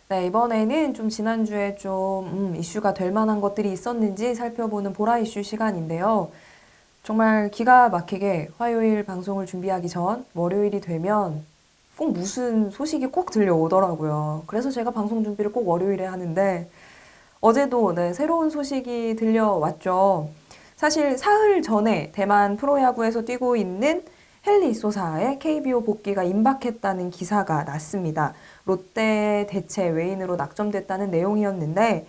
네, 이번에는 좀 지난주에 좀 이슈가 될 만한 것들이 있었는지 살펴보는 보라 이슈 시간인데요. 정말 기가 막히게 화요일 방송을 준비하기 전 월요일이 되면 꼭 무슨 소식이 꼭 들려오더라고요. 그래서 제가 방송 준비를 꼭 월요일에 하는데 어제도 네, 새로운 소식이 들려왔죠. 사실 사흘 전에 대만 프로야구에서 뛰고 있는 헨리 소사의 KBO 복귀가 임박했다는 기사가 났습니다. 롯데 대체 외인으로 낙점됐다는 내용이었는데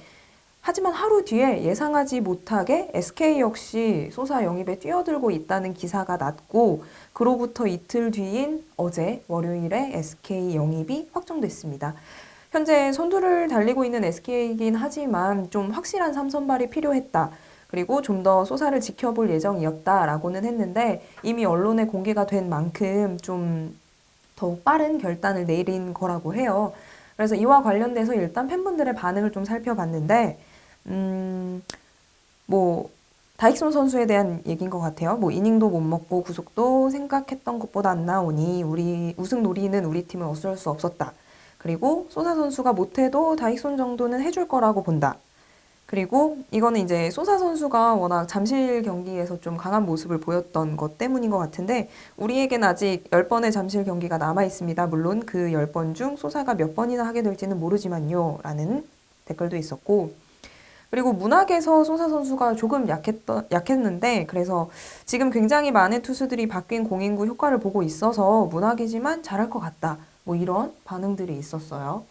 하지만 하루 뒤에 예상하지 못하게 SK 역시 소사 영입에 뛰어들고 있다는 기사가 났고 그로부터 이틀 뒤인 어제 월요일에 SK 영입이 확정됐습니다. 현재 선두를 달리고 있는 SK이긴 하지만 좀 확실한 삼선발이 필요했다. 그리고 좀 더 소사를 지켜볼 예정이었다라고는 했는데 이미 언론에 공개가 된 만큼 좀 더욱 빠른 결단을 내린 거라고 해요. 그래서 이와 관련돼서 일단 팬분들의 반응을 좀 살펴봤는데, 음, 뭐, 다익손 선수에 대한 얘기인 것 같아요. 뭐, 이닝도 못 먹고 구속도 생각했던 것보다 안 나오니, 우리 우승 노리는 우리 팀은 어쩔 수 없었다. 그리고 소사 선수가 못해도 다익손 정도는 해줄 거라고 본다. 그리고 이거는 이제 소사 선수가 워낙 잠실 경기에서 좀 강한 모습을 보였던 것 때문인 것 같은데 우리에겐 아직 10번의 잠실 경기가 남아 있습니다. 물론 그 10번 중 소사가 몇 번이나 하게 될지는 모르지만요. 라는 댓글도 있었고 그리고 문학에서 소사 선수가 조금 약했는데 그래서 지금 굉장히 많은 투수들이 바뀐 공인구 효과를 보고 있어서 문학이지만 잘할 것 같다. 뭐 이런 반응들이 있었어요.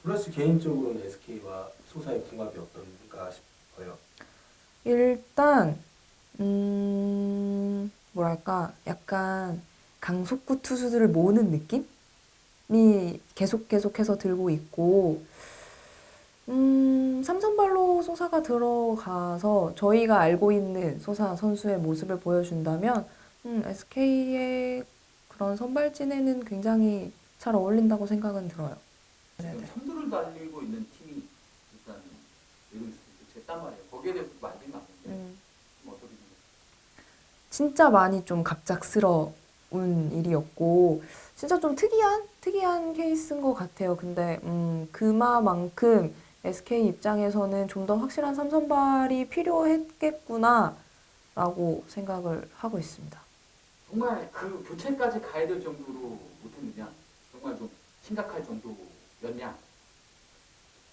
플러스 개인적으로는 SK와 소사의 궁합이 어떤가 싶어요. 일단 뭐랄까, 약간 강속구 투수들을 모으는 느낌이 계속해서 들고 있고, 삼선발로 소사가 들어가서 저희가 알고 있는 소사 선수의 모습을 보여준다면, SK의 그런 선발진에는 굉장히 잘 어울린다고 생각은 들어요. 지금 네네. 선두를 달리고 있는 팀이 일단 이런 됐단 말이에요. 거기에 대해서 말이 많은데 음, 뭐 어떻게 생각해요? 진짜 많이 좀 갑작스러운 일이었고, 진짜 좀 특이한 케이스인 것 같아요. 근데, 그만큼 SK 입장에서는 좀 더 확실한 삼선발이 필요했겠구나, 라고 생각을 하고 있습니다. 정말 그 교체까지 가야 될 정도로 못했느냐? 정말 좀 심각할 정도였냐?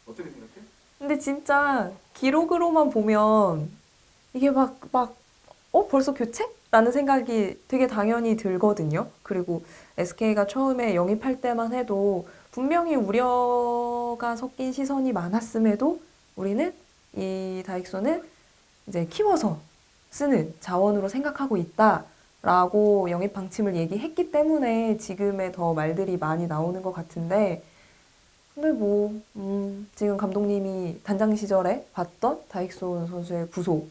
어떻게 생각해? 근데 진짜 기록으로만 보면 이게 벌써 교체? 라는 생각이 되게 당연히 들거든요. 그리고 SK가 처음에 영입할 때만 해도 분명히 우려가 섞인 시선이 많았음에도 우리는 이 다익소는 이제 키워서 쓰는 자원으로 생각하고 있다라고 영입 방침을 얘기했기 때문에 지금의 더 말들이 많이 나오는 것 같은데 근데 뭐, 지금 감독님이 단장 시절에 봤던 다익소 선수의 구속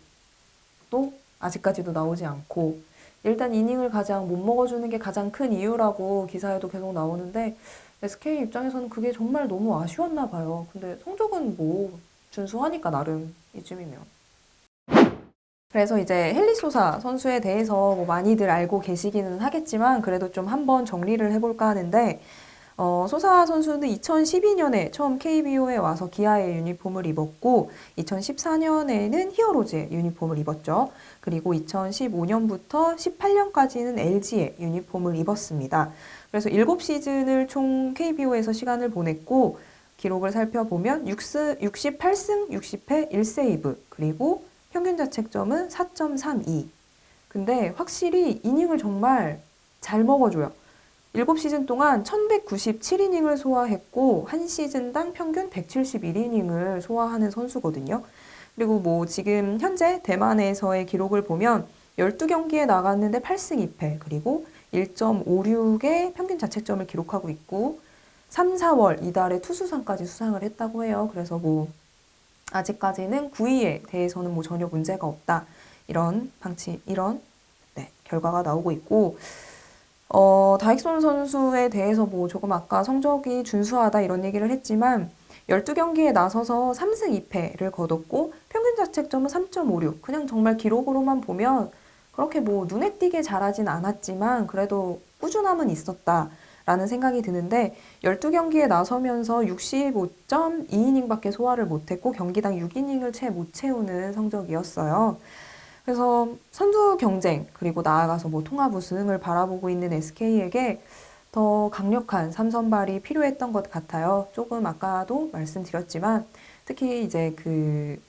또 아직까지도 나오지 않고 일단 이닝을 가장 못 먹어주는 게 가장 큰 이유라고 기사에도 계속 나오는데 SK 입장에서는 그게 정말 너무 아쉬웠나 봐요. 근데 성적은 뭐 준수하니까 나름 이쯤이면. 그래서 이제 헨리소사 선수에 대해서 뭐 많이들 알고 계시기는 하겠지만 그래도 좀 한번 정리를 해볼까 하는데 소사 선수는 2012년에 처음 KBO에 와서 기아의 유니폼을 입었고 2014년에는 히어로즈의 유니폼을 입었죠. 그리고 2015년부터 18년까지는 LG의 유니폼을 입었습니다. 그래서 7시즌을 총 KBO에서 시간을 보냈고 기록을 살펴보면 68승 60패 1세이브 그리고 평균 자책점은 4.32. 근데 확실히 이닝을 정말 잘 먹어줘요. 7시즌 동안 1197이닝을 소화했고 한 시즌당 평균 171이닝을 소화하는 선수거든요. 그리고 뭐 지금 현재 대만에서의 기록을 보면 12경기에 나갔는데 8승 2패 그리고 1.56의 평균 자책점을 기록하고 있고 3, 4월 이달에 투수상까지 수상을 했다고 해요. 그래서 뭐 아직까지는 9위에 대해서는 뭐 전혀 문제가 없다. 이런 네, 결과가 나오고 있고 다익손 선수에 대해서 뭐 조금 아까 성적이 준수하다 이런 얘기를 했지만 12경기에 나서서 3승 2패를 거뒀고 평균 자책점은 3.56. 그냥 정말 기록으로만 보면 그렇게 뭐 눈에 띄게 잘하진 않았지만 그래도 꾸준함은 있었다. 라는 생각이 드는데 12경기에 나서면서 65.2이닝밖에 소화를 못했고 경기당 6이닝을 채 못 채우는 성적이었어요. 그래서 선두 경쟁 그리고 나아가서 뭐 통합 우승을 바라보고 있는 SK에게 더 강력한 삼선발이 필요했던 것 같아요. 조금 아까도 말씀드렸지만 특히 이제 그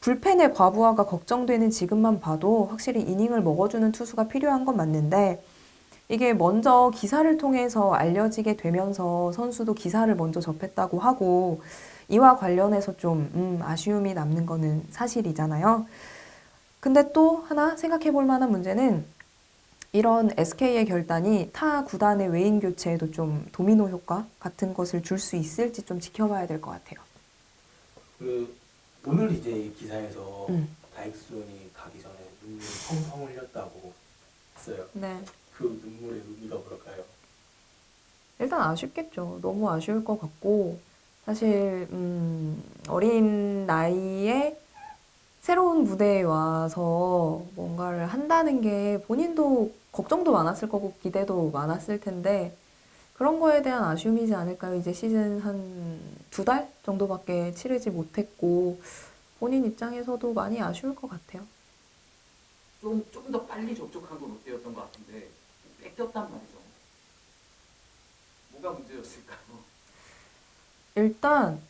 불펜의 과부하가 걱정되는 지금만 봐도 확실히 이닝을 먹어주는 투수가 필요한 건 맞는데 이게 먼저 기사를 통해서 알려지게 되면서 선수도 기사를 먼저 접했다고 하고 이와 관련해서 좀 아쉬움이 남는 거는 사실이잖아요. 근데 또 하나 생각해 볼 만한 문제는 이런 SK의 결단이 타 구단의 외인 교체에도 좀 도미노 효과 같은 것을 줄 수 있을지 좀 지켜봐야 될 것 같아요. 그 오늘 이제 이 기사에서 음. 다익순이 가기 전에 눈물 펑펑 흘렸다고 했어요. 네. 그 눈물의 의미가 뭘까요? 일단 아쉽겠죠. 너무 아쉬울 것 같고 사실 어린 나이에 새로운 무대에 와서 뭔가를 한다는 게 본인도 걱정도 많았을 거고 기대도 많았을 텐데 그런 거에 대한 아쉬움이지 않을까요? 이제 시즌 한 2달 정도밖에 치르지 못했고 본인 입장에서도 많이 아쉬울 것 같아요. 좀 더 빨리 접촉한 건 롯데였던 것 같은데 뺏겼단 말이죠. 뭐가 문제였을까요? 일단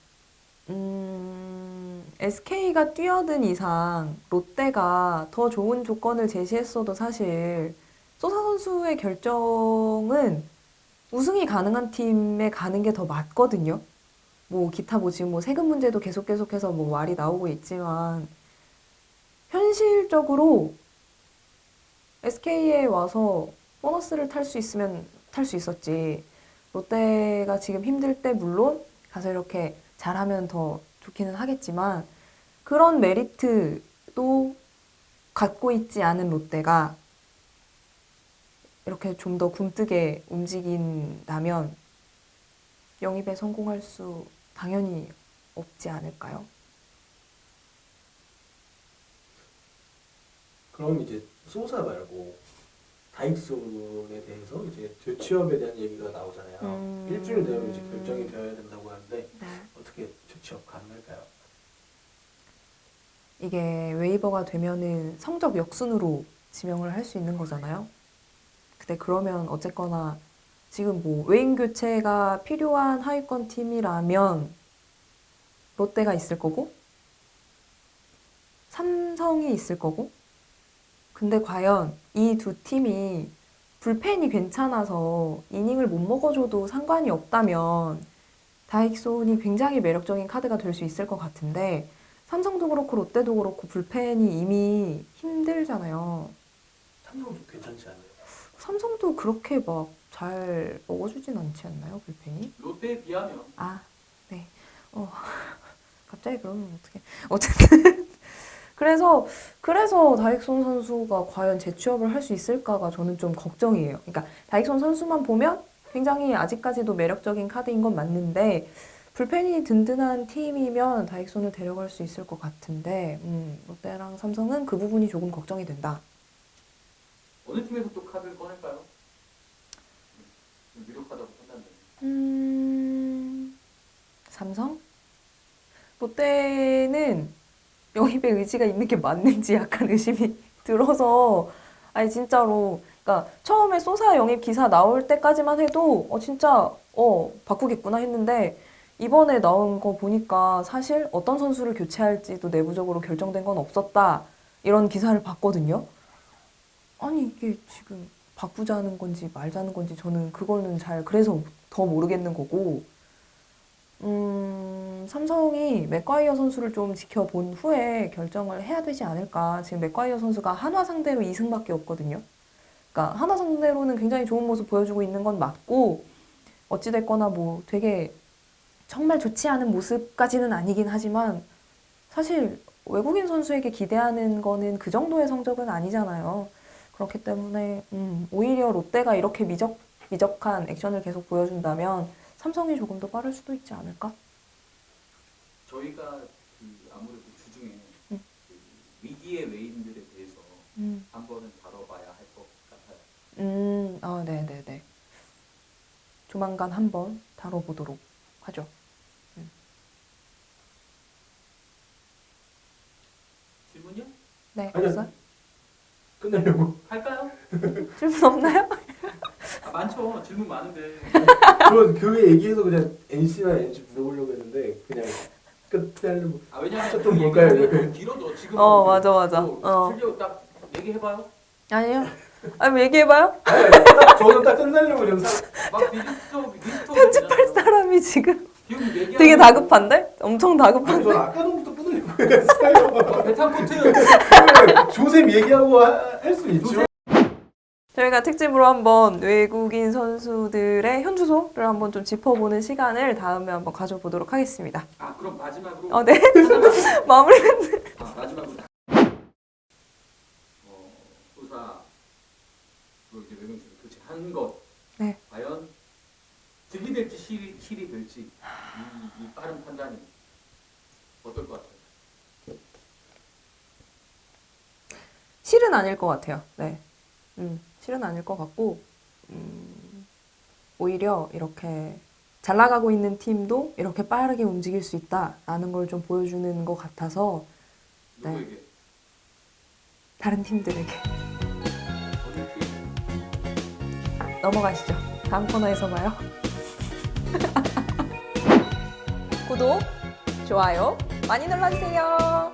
SK가 뛰어든 이상 롯데가 더 좋은 조건을 제시했어도 사실 소사 선수의 결정은 우승이 가능한 팀에 가는 게 더 맞거든요. 뭐 기타 뭐 지금 뭐 세금 문제도 계속해서 뭐 말이 나오고 있지만 현실적으로 SK에 와서 보너스를 탈 수 있으면 탈 수 있었지. 롯데가 지금 힘들 때 물론 가서 이렇게 잘하면 더 좋기는 하겠지만 그런 메리트도 갖고 있지 않은 롯데가 이렇게 좀 더 굼뜨게 움직인다면 영입에 성공할 수 당연히 없지 않을까요? 그럼 이제 소사 말고 다익순에 대해서 이제 재취업에 대한 얘기가 나오잖아요. 일주일 내로 이제 결정이 되어야 된다고 하는데 네. 어떻게 재취업 가능할까요? 이게 웨이버가 되면은 성적 역순으로 지명을 할 수 있는 거잖아요. 근데 그러면 어쨌거나 지금 뭐 외인 교체가 필요한 하위권 팀이라면 롯데가 있을 거고 삼성이 있을 거고 근데 과연 이 두 팀이 불펜이 괜찮아서 이닝을 못 먹어줘도 상관이 없다면 다익손이 굉장히 매력적인 카드가 될 수 있을 것 같은데 삼성도 그렇고 롯데도 그렇고 불펜이 이미 힘들잖아요. 삼성도 괜찮지 않나요? 삼성도 그렇게 막 잘 먹어주진 않지 않나요, 불펜이? 롯데에 비하면 아, 네. 갑자기 그러면 어떡해. 어쨌든. 그래서 다익손 선수가 과연 재취업을 할 수 있을까가 저는 좀 걱정이에요. 그러니까 다익손 선수만 보면 굉장히 아직까지도 매력적인 카드인 건 맞는데 불펜이 든든한 팀이면 다익손을 데려갈 수 있을 것 같은데 롯데랑 삼성은 그 부분이 조금 걱정이 된다. 어느 팀에서 또 카드를 꺼낼까요? 유력하다고 판단되는. 삼성? 롯데는 영입의 의지가 있는 게 맞는지 약간 의심이 들어서 아니 진짜로 그러니까 처음에 소사 영입 기사 나올 때까지만 해도 진짜 바꾸겠구나 했는데 이번에 나온 거 보니까 사실 어떤 선수를 교체할지도 내부적으로 결정된 건 없었다 이런 기사를 봤거든요. 아니 이게 지금 바꾸자는 건지 말자는 건지 저는 그거는 잘 그래서 더 모르겠는 거고 삼성이 맥과이어 선수를 좀 지켜본 후에 결정을 해야 되지 않을까. 지금 맥과이어 선수가 한화 상대로 2승밖에 없거든요. 그러니까 한화 상대로는 굉장히 좋은 모습 보여주고 있는 건 맞고 어찌됐거나 뭐 되게 정말 좋지 않은 모습까지는 아니긴 하지만 사실 외국인 선수에게 기대하는 거는 그 정도의 성적은 아니잖아요. 그렇기 때문에 오히려 롯데가 이렇게 미적한 액션을 계속 보여준다면 삼성이 조금 더 빠를 수도 있지 않을까? 저희가 아무래도 주중에 음. 그 위기의 외인들에 대해서 한 번은 다뤄봐야 할 것 같아요. 네네네. 조만간 한번 다뤄보도록 하죠. 질문이요? 네, 아니요. 없어요? 끝내려고. 할까요? 질문 없나요? 아, 많죠. 질문 많은데. 저 그 얘기해서 그냥 NC나 NG 물어보려고 했는데 그냥 끝내려고. 아, 왜냐면 좀 그 뭘까요, 얘기하면 이거? 좀 길어도 지금 맞아. 틀려 딱 얘기해봐요. 아니요. 아니, 얘기해봐요. 아니, 딱 저는 딱 끝내려고 지금 막 리스트 편집할 사람이 지금 지금 얘기하는 되게 다급한데? 엄청 아니 다급한데? 저는 아까 전부터 끊으려고 했어요. 베탄코트 조셉 얘기하고 할 수 있죠. 저희가 특집으로 한번 외국인 선수들의 현주소를 한번 좀 짚어보는 시간을 다음에 한번 가져보도록 하겠습니다. 아 그럼 마지막으로 네. 마무리. 마지막으로 소사 또 이제 외국인 교체한 것 네. 과연 득이 될지 실이 될지 이 빠른 판단이 어떨 것 같아요? 실은 아닐 것 같아요. 네. 실은 아닐 것 같고, 오히려 이렇게 잘 나가고 있는 팀도 이렇게 빠르게 움직일 수 있다라는 걸 좀 보여주는 것 같아서, 누구에게? 다른 팀들에게 어느 팀? 넘어가시죠. 다음 코너에서 봐요. 구독, 좋아요 많이 눌러주세요.